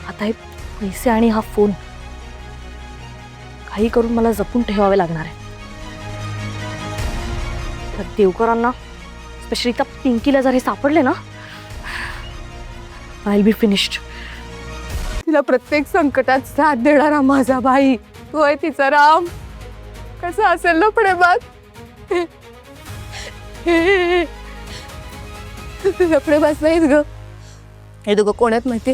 आता हे पैसे आणि हा फोन काही करून मला जपून ठेवावे लागणार आहे. तर देवकरांना स्पेशली त्या पिंकीला जर हे सापडले ना, आय विल बी फिनिश्ड. तिला प्रत्येक संकटात साथ देणारा माझा भाई तो आहे तिचा राम. कसा असेल ना प्रेमात. प्रेमात नाहीच ग. हे दोघं कोण आहेत माहिती?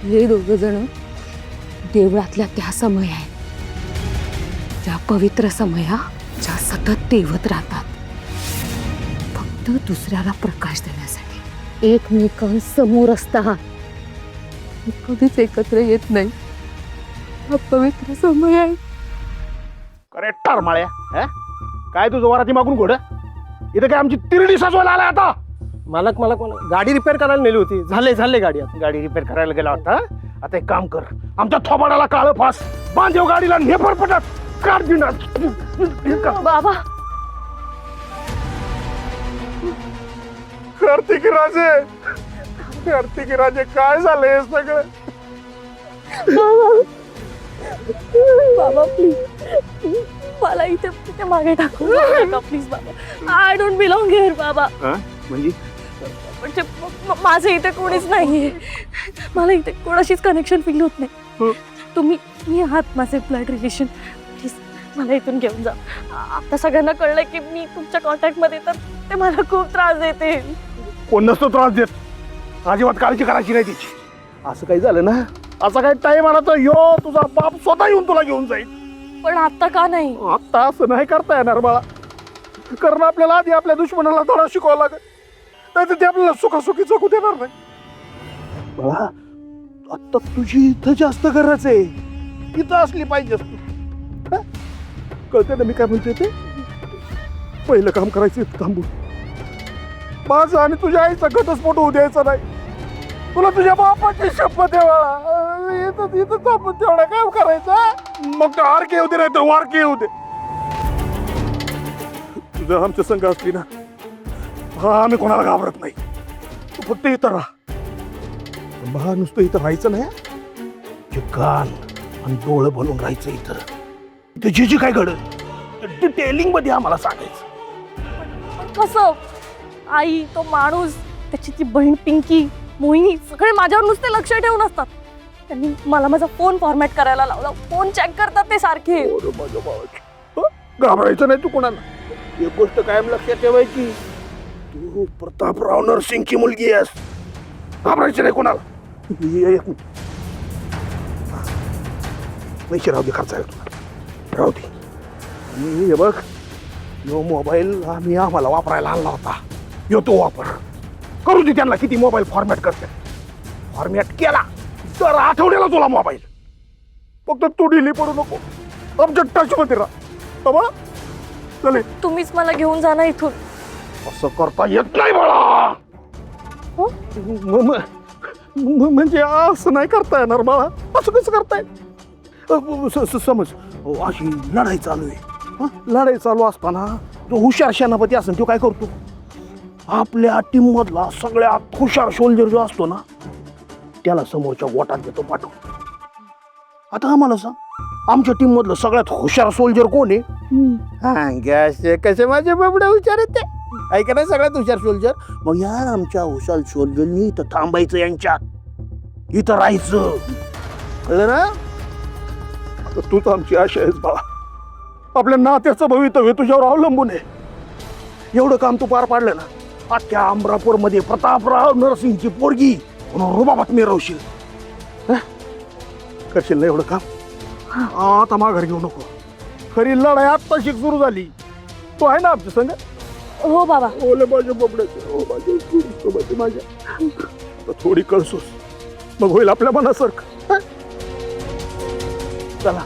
हे दोघ जण देवळातल्या त्या समय आहे, त्या पवित्र समया ज्या सतत तेवत राहतात फक्त दुसऱ्याला प्रकाश देण्यासाठी. एकमेकांसमोर असतात, कधीच एकत्र येत नाही. हा पवित्र समय आहे. अरे टरमाळ्या, काय तुझं वराती मागून घोड इथं? काय आमची तिरडी सजवायला आलाय आता? मालक गाडी रिपेअर करायला नेली होती. झाले गाडी आता. गाडी रिपेअर करायला गेला होता. आता एक काम कर, आमच्या थोबाडाला काळं फास बांधेव गाडीला नेपर पटत काढ दिनार. बाबा कार्तिक राजे काय झालंय हे सगळं? बाबा प्लीज मला इथे मागे टाकू नका प्लीज बाबा. आय डोंट बिलॉंग हिअर बाबा. म्हणजे म्हणजे माझं इथे कोणीच नाहीये. मला इथे कोणाशीच कनेक्शन फील होत नाही. तुम्ही आहात माझे ब्लड रिलेशन. प्लीज मला इथून घेऊन जा. आता सगळ्यांना कळलंय की मी तुमच्या कॉन्टॅक्ट मध्ये, तर ते मला खूप त्रास देते. कोण नसतो त्रास देत, अजिबात काळजी करायची नाही तिची. असं काही झालं ना, असा काही टाइम आला तर यो तुझा बाप स्वतः येऊन तुला घेऊन जाईल. पण आता का नाही? आता असं नाही करता येणार बाळा, कारण आपल्याला आधी आपल्या दुश्मनाला धडा शिकवावा लागेल, नाही तर ते आपल्याला सुखासुखी जगू देणार नाही. बाळा आता तुझी इथं जास्त गरज आहे, इथं असली पाहिजेस तू. कळते ना मी काय म्हणते ते? पहिलं काम करायचं इथं थांबून. माझं आणि तुझ्या आईचा घटस्फोट होऊ द्यायचा नाही. तुला तुझ्या बापाची शपथ आहे बाळा. इथं थांबून तेवढं काम करायचं. मग तर आरके येऊ दे नाही तर वारके येऊ दे. तुझं आमच्या संघ असली ना, हा आम्ही कोणाला घाबरत नाही. तू फक्त इथं राहा. बा नुसतं इथं राहायचं नाही, जे कान आणि डोळं बनवून राहायचं इथं. इथं जे काय घडत डिटेलिंग मध्ये आम्हाला सांगायचं. पण कसं? आई, तो माणूस, त्याची ती बहीण पिंकी, मोहिनी सगळे माझ्यावर नुसते लक्ष ठेवून असतात. त्यांनी मला माझा फोन फॉर्मॅट करायला लावला. फोन चेक करतात ते सारखे. घाबरायचं नाही तू कोणाला. एक गोष्ट कायम लक्षात ठेवायची, तू प्रतापराव नरसिंगची मुलगी आहेस. घाबरायचं नाही कोणाला. पैसे राहू दे, खर्च आहे तुला, राहू दे. आणि हे बघ, यो मोबाईल आम्हाला वापरायला आणला होता, यो तो वापर. करू दे त्यांना किती मोबाईल फॉर्मॅट करते. फॉर्मॅट केला तर आठवड्याला तुला मोबाईल. फक्त तू ढिली पडू नको, आमच्या टच मध्ये राहा. बाबा चले. तुम्हीच मला घेऊन जा ना इथून. असं करता येत नाही बाळा. म्हणजे असं नाही करता येणार बाळा. असं कसं करता येईल? समज अशी लढाई चालू आहे. लढाई चालू असताना जो हुशार सेनापती असेल तो काय करतो, आपल्या टीम मधला सगळ्यात हुशार सोल्जर जो असतो ना, त्याला समोरच्या गोटात देतो पाठवून. आता आम्हाला सांग, आमच्या टीम मधलं सगळ्यात हुशार सोल्जर कोण आहे? कसे माझे बाबडे हुशार आहेत ते, ऐका नाही, सगळ्यात हुशार सोल्जर. मग या आमच्या हुशार सोल्जरनी इथं थांबायचं, यांच्यात इथं राहायचं. कळलं ना? आता तूच आमची आशा आहेस बाळा. आपल्या नात्याचं भवितव्य तुझ्यावर अवलंबून आहे. एवढं काम तू पार पाडलं ना, अख्ख्या अमरापूर मध्ये प्रतापराव नरसिंगची पोरगी म्हणून रुबाबात मिरवशील. करशील ना एवढं काम? आता माघार घेऊ नको. खरी लढाई आत्ता सुरू झाली. तो आहे ना आमच्या संग? हो बाबा. ओले माझ्या बबड्याचे, हो माझ्या माझ्या थोडी कळसूस, मग होईल आपल्या मनासारखं. चला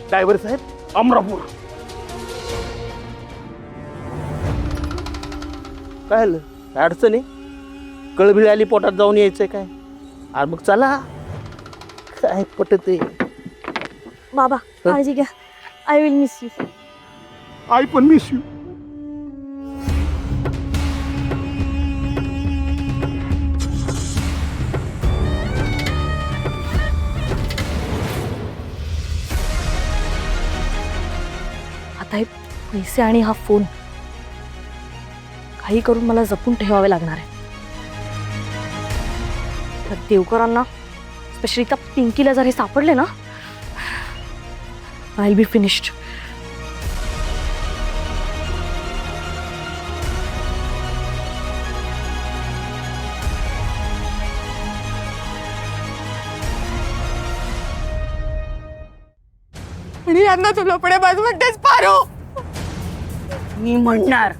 ड्रायव्हर साहेब, अमरापूर. काय झालं? काय अडचण आहे? कळबिळ आली पोटात जाऊन यायचंय काय? अरे मग चला, काय पटत आहे. बाबा काळजी घ्या. I will miss you. I पण मिस यू. पैसे आणि हा फोन काही करून मला जपून ठेवावे लागणार आहे. त्या देवकरांना, स्पेशली त्या पिंकीला जर हे सापडले ना, आय विल बी फिनिश्ड. आणि यांना तू लपडेबाज म्हणतेस पारो. मी म्हणणार,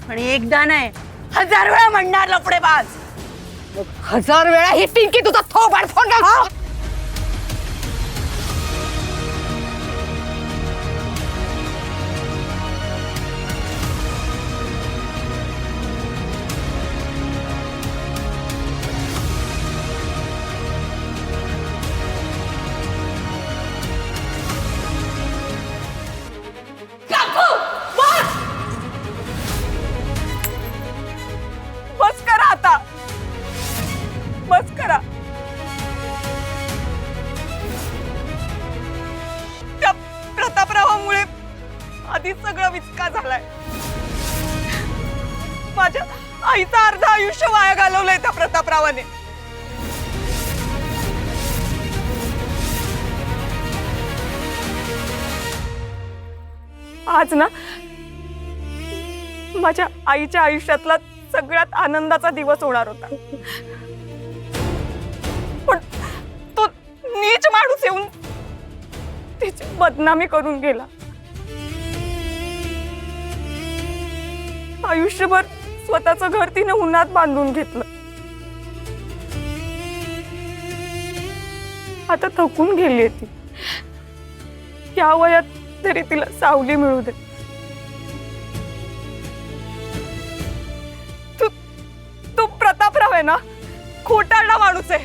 आणि एकदा नाही 1000 वेळा म्हणणार लपडेबाज. 1000 वेळा ही पिंकी तुझा थोबाड फोडणार. बस करा आता, बस करा. त्या प्रतापरावामुळे आधीच सगळं विचका झालाय. माझ्या आईचं अर्ध आयुष्य वाया घालवलंय त्या प्रतापरावाने. आज ना माझ्या आईच्या आयुष्यातला सगळ्यात आनंदाचा दिवस होणार होता, पण तो नीच माणूस येऊन तिची बदनामी करून गेला. आयुष्यभर स्वतःचं घर तिने उन्हात बांधून घेतलं. आता थकून गेली ती. या वयात तरी तिला सावली मिळू दे. तू प्रतापराव आहे ना, खोटारडा माणूस आहे,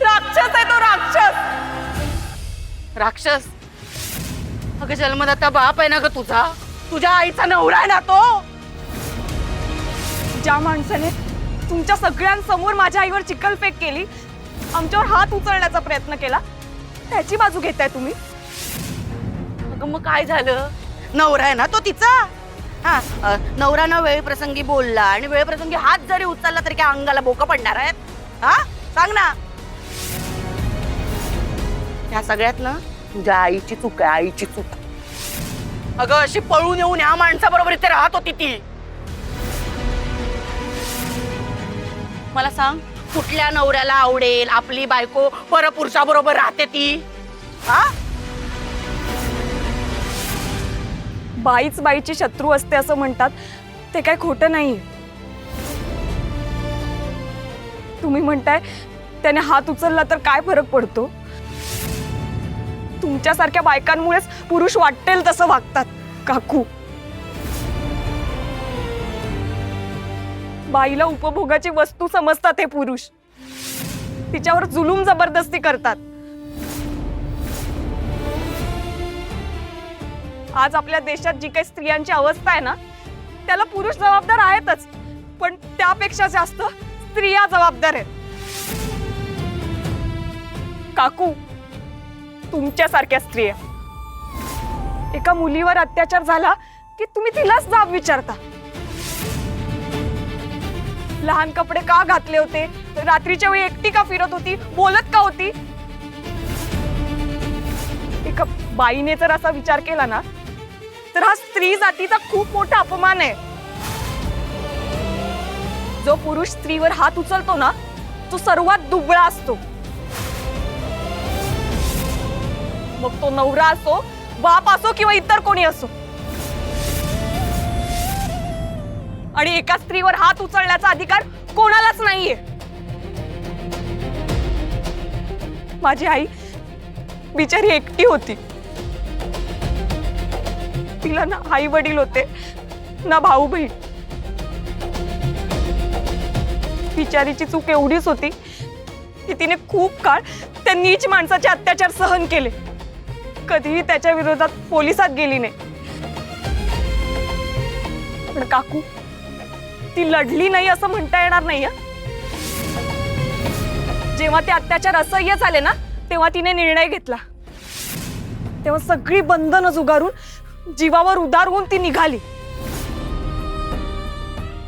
राक्षस आहे तो, राक्षस. राक्षस? अगं जन्मदाता बाप आहे ना ग तुझा, तुझ्या आईचा नवरा आहे ना तो. ज्या माणसाने तुमच्या सगळ्यांसमोर माझ्या आईवर चिखलफेक केली, आमच्यावर हात उचलण्याचा प्रयत्न केला, त्याची बाजू घेताय तुम्ही. अगं मग काय झालं? नवरा आहे ना तो तिचा. हा, नवरानं वेळप्रसंगी बोलला आणि वेळप्रसंगी हात जरी उचलला तरी काय अंगाला बोकं पडणार आहेत? हा, सांग ना. या सगळ्यात ना तुझ्या आईची चूक आहे, आईची चूक. अगं अशी पळून येऊन या माणसाबरोबर इथे राहत होती ती. मला सांग, कुठल्या नवऱ्याला आवडेल आपली बायको परपुरुषाबरोबर राहते ती? हा, बाईच बाईची शत्रू असते असं म्हणतात, ते काय खोटं नाही. तुम्ही म्हणताय त्याने हात उचलला तर काय फरक पडतो? तुमच्यासारख्या बायकांमुळेच पुरुष वाटेल तसं वागतात काकू. बाईला उपभोगाची वस्तू समजतात हे पुरुष, तिच्यावर जुलूम जबरदस्ती करतात. आज आपल्या देशात जी काही स्त्रियांची अवस्था आहे ना, त्याला पुरुष जबाबदार आहेतच, पण त्यापेक्षा जास्त स्त्रिया जबाबदार आहेत. काकू, तुमच्यासारख्या स्त्रिया, एका मुलीवर अत्याचार झाला की तुम्ही तिलाच जाब विचारता. लहान कपडे का घातले होते, रात्रीच्या वेळी एकटी का फिरत होती, बोलत का होती. एका बाईने जर असा विचार केला ना, तर हा स्त्री जातीचा खूप मोठा अपमान आहे. जो पुरुष स्त्रीवर हात उचलतो ना, तो सर्वात दुबळा असतो. मग तो नवरा असो, बाप असो किंवा इतर कोणी असो. आणि एका स्त्रीवर हात उचलण्याचा अधिकार कोणालाच नाहीये. माझी आई बिचारी एकटी होती. तिला ना आई वडील होते ना भाऊ बहीण. बिचारीची चूक एवढीच होती की तिने खूप काळ त्या नीच माणसाचे अत्याचार सहन केले. कधीही त्याच्या विरोधात पोलिसात गेली नाही. पण काकू, ती लढली नाही असं म्हणता येणार नाही. जेव्हा ते अत्याचार असह्य झाले ना, तेव्हा तिने निर्णय घेतला. तेव्हा सगळी बंधनं झुगारून जीवावर उदार होऊन ती निघाली.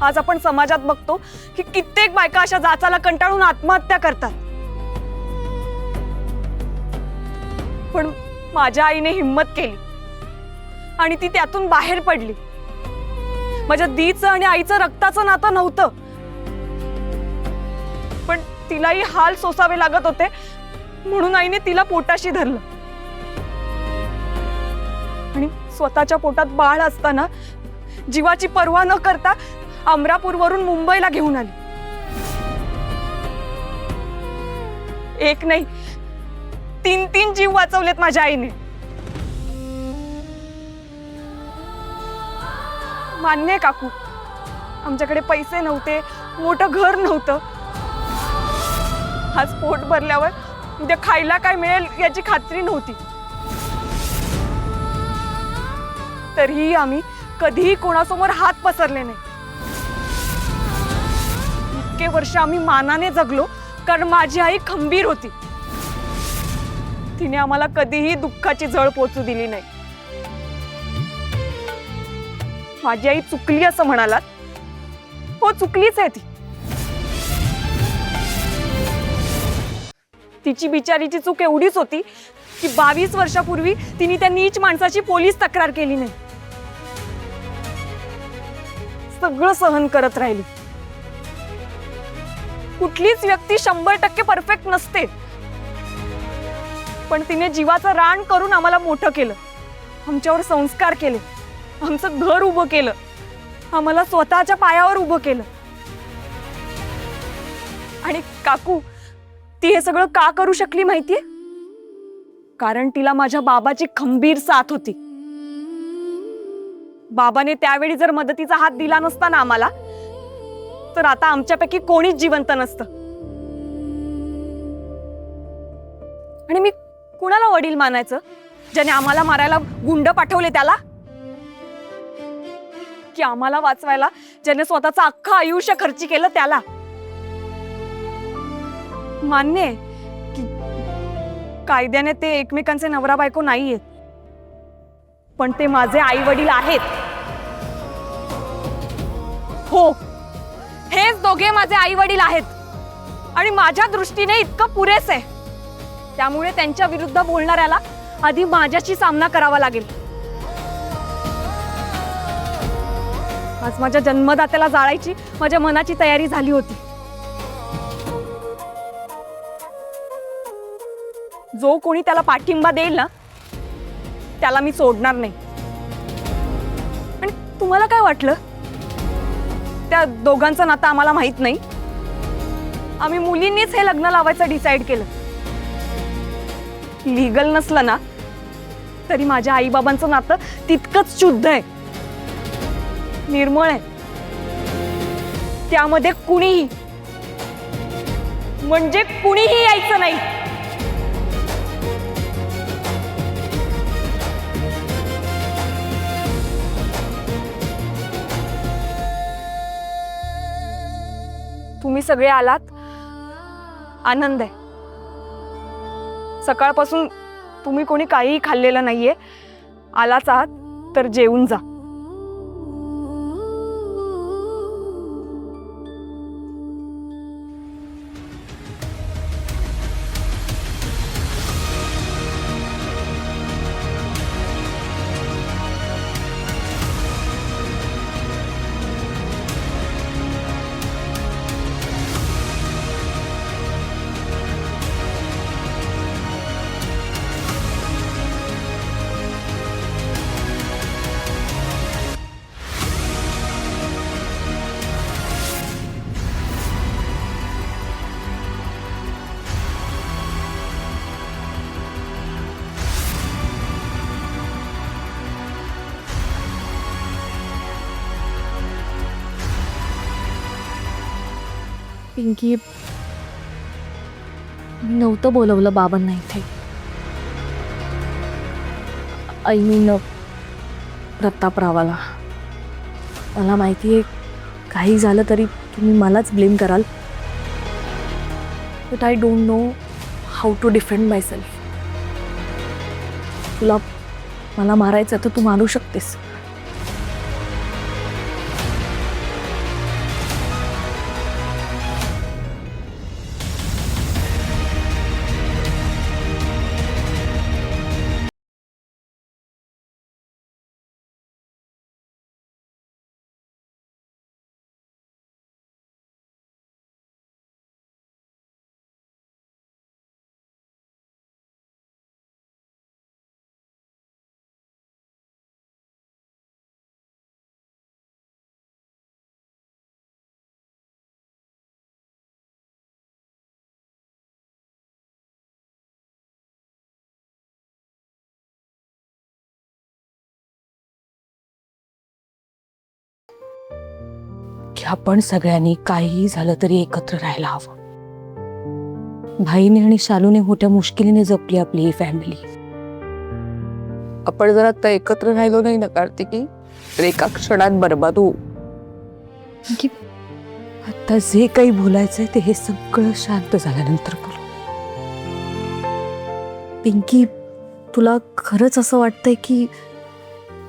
आज आपण समाजात बघतो की कित्येक बायका अशा जाचाला कंटाळून आत्महत्या करतात. पण माझ्या आईने हिम्मत केली आणि ती त्यातून बाहेर पडली. माझ्या दीचं आणि आईचं रक्ताचं नातं नव्हतं, पण तिलाही हाल सोसावे लागत होते म्हणून आईने तिला पोटाशी धरलं आणि स्वतःच्या पोटात बाळ असताना जीवाची पर्वा न करता अमरापूरवरून मुंबईला घेऊन आली. एक नाही, 3 जीव वाचवलेत माझ्या आईने. मान्य आहे काकू, आमच्याकडे पैसे नव्हते, मोठं घर नव्हतं. आज पोट भरल्यावर उद्या खायला काय मिळेल याची खात्री नव्हती. तरीही आम्ही कधीही कोणासमोर हात पसरले नाही. इतके वर्ष आम्ही मानाने जगलो कारण माझी आई खंबीर होती. तिने आम्हाला कधीही दुःखाची झळ पोचू दिली नाही. माझी आई चुकली असं म्हणालात, हो चुकलीच आहे ती. तिची बिचारीची चूक एवढीच होती की 22 वर्षापूर्वी तिने त्या नीच माणसाची पोलीस तक्रार केली नाही. सगळं सहन करत राहिली. कुठलीच व्यक्ती 100% परफेक्ट नसते, पण तिने जीवाचं रान करून आम्हाला मोठं केलं, आमच्यावर संस्कार केले, आमचं घर उभं केलं, आम्हाला स्वतःच्या पायावर उभं केलं. आणि काकू, ती हे सगळं का करू शकली माहितीये? कारण तिला माझ्या बाबाची खंबीर साथ होती. बाबाने त्यावेळी जर मदतीचा हात दिला नसता ना आम्हाला, तर आता आमच्यापैकी कोणीच जिवंत नसतं. आणि मी कुणाला वडील मानायचं? ज्याने आम्हाला मारायला गुंड पाठवले त्याला? की आम्हाला वाचवायला ज्याने स्वतःचं अख्खं आयुष्य खर्ची केलं त्याला? मान्य आहे की कायद्याने ते एकमेकांचे नवरा बायको नाहीयेत, पण ते माझे आई वडील आहेत. हो, हेच दोघे माझे आई वडील आहेत आणि माझ्या दृष्टीने इतकं पुरेस आहे. त्यामुळे त्यांच्या विरुद्ध बोलणाऱ्याला आधी माझ्याशी सामना करावा लागेल. आज माझ्या जन्मदात्याला जाळायची माझ्या मनाची तयारी झाली होती. जो कोणी त्याला पाठिंबा देईल ना, त्याला मी सोडणार नाही. आणि तुम्हाला काय वाटलं? त्या दोघांचं नातं आम्हाला माहित नाही? आम्ही मुलींनीच हे लग्न लावायचं डिसाईड केलं. लीगल नसलं ना तरी माझ्या आईबाबांचं नातं तितकंच शुद्ध आहे, निर्मळ आहे. त्यामध्ये कुणीही म्हणजे कुणीही यायचं नाही. तुम्ही सगळे आलात, आनंद आहे. सकाळपासून तुम्ही कोणी काहीही खाल्लेलं नाहीये. आलाच आहात तर जेवून जा. पिंकी, मी नव्हतं बोलवलं बाबांना इथे. I mean प्रतापरावाला. मला माहिती आहे काही झालं तरी तुम्ही मलाच ब्लेम कराल, but I don't know how to defend myself. तुला मला मारायचं तर तू मारू शकतेस. की आपण सगळ्यांनी काहीही झालं तरी एकत्र राहायला हवं. भाईने आणि शालूने मोठ्या मुश्किलीने जपली आपली ही फॅमिली. आपण जर आता एकत्र राहिलो नाही ना कार्तिकी, तर एका क्षणात बरबाद होऊ. की आता जे काही बोलायचंय ते हे सगळं शांत झाल्यानंतर बोलू. पिंकी, तुला खरंच असं वाटतंय की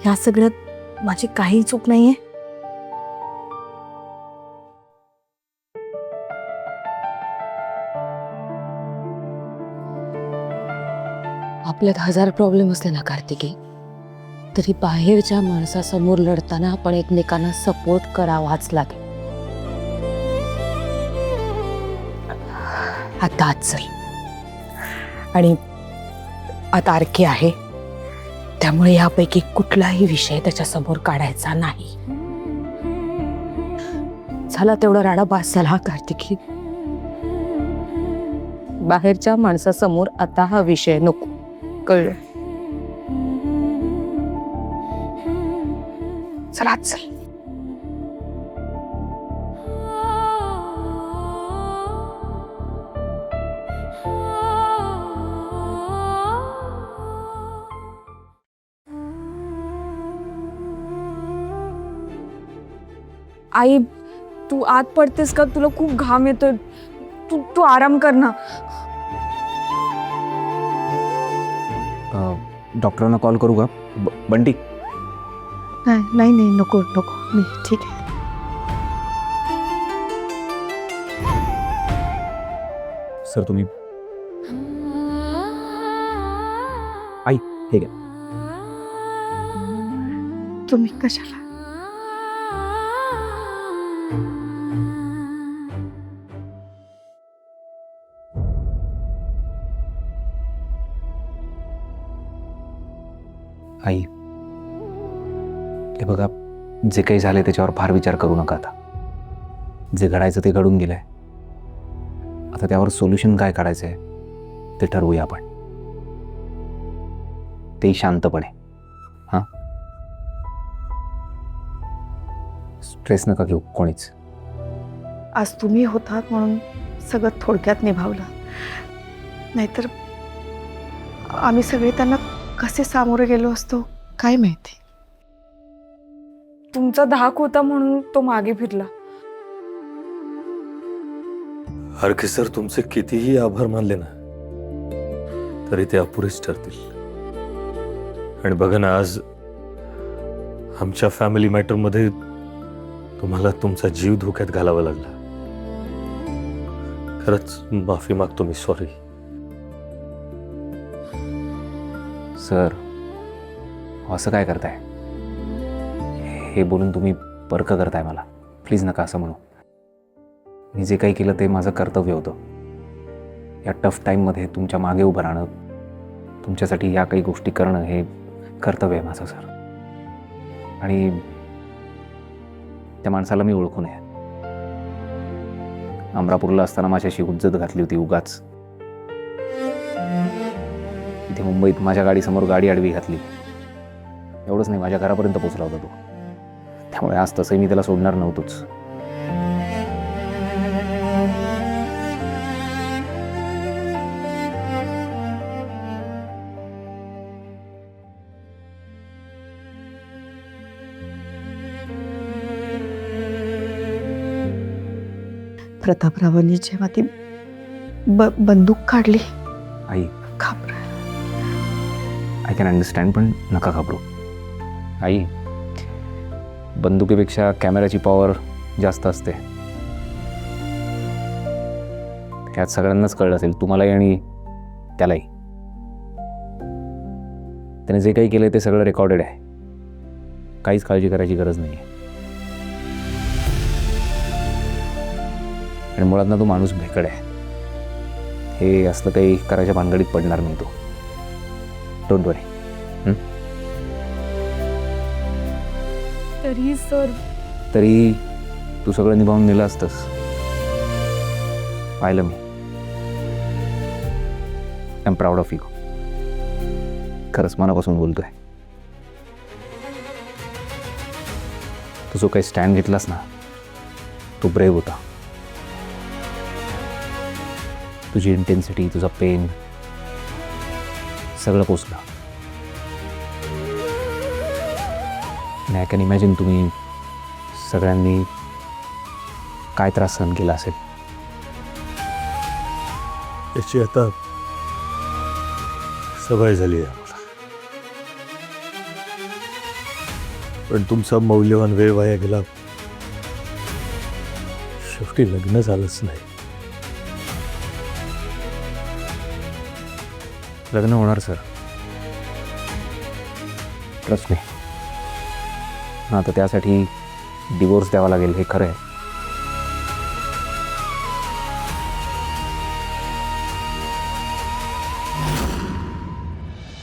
ह्या सगळ्यात माझी काही चूक नाहीये? आपल्यात 1000 प्रॉब्लेम असले ना कार्तिकी, तरी बाहेरच्या माणसासमोर लढताना आपण एकमेकांना सपोर्ट करावाच लागेल. आता आज चल. आणि आता आरके आहे, त्यामुळे यापैकी कुठलाही विषय त्याच्यासमोर काढायचा नाही. झाला तेवढा राडा बास झाला कार्तिकी. बाहेरच्या माणसासमोर आता हा विषय नको. कळलं? चला चल. आई, तू आत पडतेस का? तुला खूप घाम येतोय. तू तू आराम कर ना. डॉक्टरांना कॉल करू का? बंटी, नाही नाही, नको नको, मी ठीक आहे. सर तुम्ही आई हे घ्या. तुम्ही कशाला? आई हे बघा, जे काही झाले त्याच्यावर फार विचार करू नका. आता जे घडायचं ते घडून गेलंय. आता त्यावर सोल्युशन काय काढायचं आहे ते ठरवूया आपण, तेही शांतपणे. हां, स्ट्रेस नका घेऊ कोणीच. आज तुम्ही होतात म्हणून सगळं थोडक्यात निभावलं, नाहीतर आम्ही सगळे त्यांना कसे सामोरे गेलो असतो काय माहिती. तुमचा धाक होता म्हणून तो मागे फिरला. आरके सर, तुमचे कितीही आभार मानले ना तरी ते अपुरेच ठरतील. आणि बघा ना, आज आमच्या फॅमिली मॅटरमध्ये तुम्हाला तुमचा जीव धोक्यात घालावा लागला. खरंच माफी मागतो मी. सॉरी सर, असं काय करताय? हे बोलून तुम्ही पर्क करताय मला. प्लीज नका असं म्हणू. मी जे काही केलं ते माझं कर्तव्य होतं. या टफ टाईममध्ये तुमच्या मागे उभं राहणं, तुमच्यासाठी या काही गोष्टी करणं हे कर्तव्य आहे माझं सर. आणि त्या माणसाला मी ओळखून आहे. अमरापूरला असताना माझ्याशी हुज्जत घातली होती उगाच. इथे मुंबईत माझ्या गाडीसमोर गाडी आडवी घातली. एवढंच नाही, माझ्या घरापर्यंत पोचला होता तो. त्यामुळे आज तसंही मी त्याला सोडणार नव्हतोच. प्रतापरावांनी जेव्हा ती बंदूक काढली, आई, घाबरले. आय कॅन अंडरस्टँड, पण नका घाबरू. आई, बंदुकीपेक्षा कॅमेऱ्याची पॉवर जास्त असते. ह्यात सगळ्यांनाच कळलं असेल, तुम्हालाही आणि त्यालाही. त्याने जे काही केलं ते सगळं रेकॉर्डेड आहे. काहीच काळजी करायची गरज नाही आहे. आणि मुळात ना तो माणूस भेकड आहे. हे असलं काही करायच्या भानगडीत पडणार नाही तो. Don't worry. तरी सर, तरी तू सगळं निभावून नेलं असतंस. पाहिलं मी. I am proud of you. खरंच मनापासून बोलतोय. तू जो काही स्टँड घेतलास ना, तो ब्रेव होता. तुझी इंटेन्सिटी, तुझा पेन सगळं पोचलं. आणि आय कॅन इमॅजिन तुम्ही सगळ्यांनी काय त्रास सहन केला असेल. याची आता सवय झाली आहे आम्हाला. पण तुमचा मौल्यवान वेळ वाया गेला. शेवटी लग्न झालंच नाही. लग्न होणार सर, ट्रस्ट मी. आता त्यासाठी डिवोर्स द्यावा लागेल हे खरं आहे.